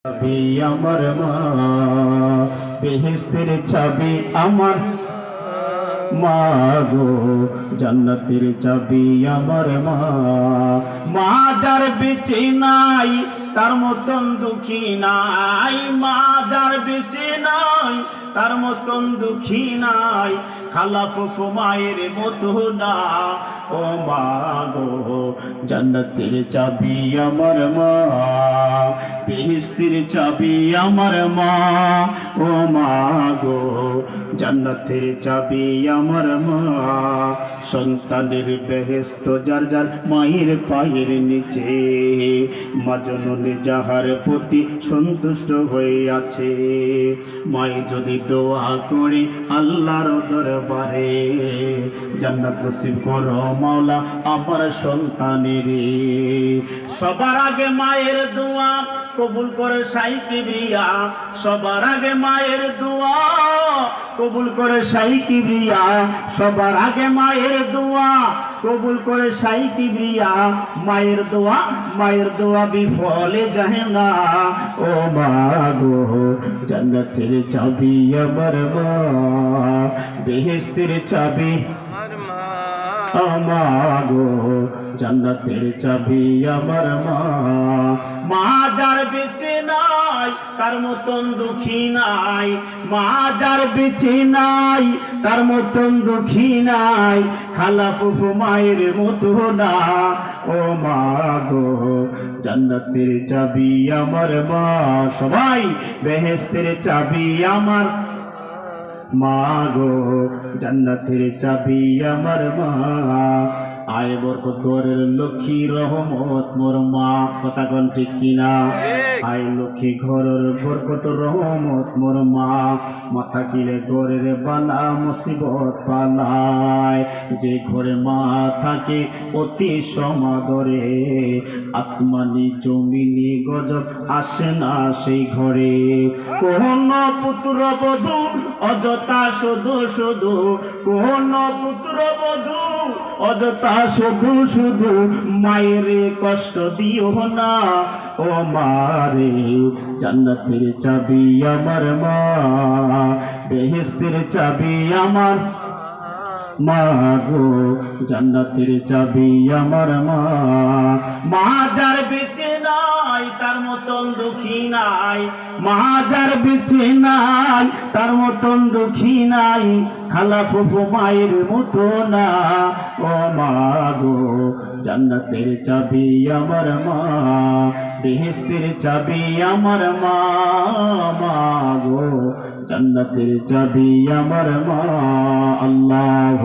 চাবি আমার মা, বেহেশতের চাবি আমার মা গো, জান্নাতের চাবি আমার মা। মা যার বেঁচে নাই তার মতন দুঃখী নাই, মা যার বেঁচে নাই তার মতন দুঃখী নাই, খালা ফুফু মায়ের মতো না। ও মা গো, জান্নাতের চাবি আমার মা, বেহেশতের চাবি আমার মা। ও মা গো, জান্নাতের চাবি আমার মা। সন্তানের বেহেশত যার যার মায়ের পায়ের নিচে, মা জননী যাহার প্রতি সন্তুষ্ট হয়ে আছে। মায়ে যদি দোয়া করে আল্লাহর দরবারে, জান্নাত নসিব করো মাওলা আমার সন্তানের। সবার আগে মায়ের দোয়া কবুল করে শাইখ কিবরিয়া, সবার আগে মায়ের দোয়া কবুল করে শাইখ কিবরিয়া, সবার আগে মায়ের দোয়া কবুল করে শাইখ কিবরিয়া। মায়ের দোয়া বিফলে যায় না। ও মা গো, জান্নাতের চাবি আমার মা, বেহেশতের চাবি আমার গো, জান্নাতের চাবি আমার মা। মা যার বেঁচে নাই তার মতন দুঃখী নাই, মা যার বেঁচে নাই তার মতন দুঃখী নাই, খালা ফুফু মায়ের মতো না। ও মা গো, জান্নাতের চাবি আমার মা। সবাই বেহেশতের চাবি আমার মা গো, জান্নাতের চাবি আমার মা। আয় বরকত ঘরের লক্ষ্মী রহমত মোর মা, কথা কোন ঠিক কিনা? আয় লক্ষ্মী ঘরের বরকত রহমত মোর মা, মাথা কিলে ঘরের বালা মুসিবত পালায়। যে ঘরে মা থাকে অতি সমাদরে, আসমানি জমিনি গজব আসে না সেই ঘরে। কোন পুত্র বধূ অযথা শুধু শুধু, কোন পুত্র বধূ অযথা শুধু শুধু মায়ের কষ্ট দিও না। ও মারে, জান্নাতের চাবি আমার মা, বেহেশতের চাবি আমার মা গো, জান্নাতের চাবি আমার মা। মা যার বেঁচে নাই তার মতন দুঃখী নাই, মা যার বেঁচে নাই তার মতন দুঃখী নাই, খালা ফুফু মায়ের মতো না। ও মা গো, জান্নাতের চাবি আমার মা, বেহেশতের চাবি আমার মা। মা গো, জান্নাতের চাবি আমার মা। আল্লাহ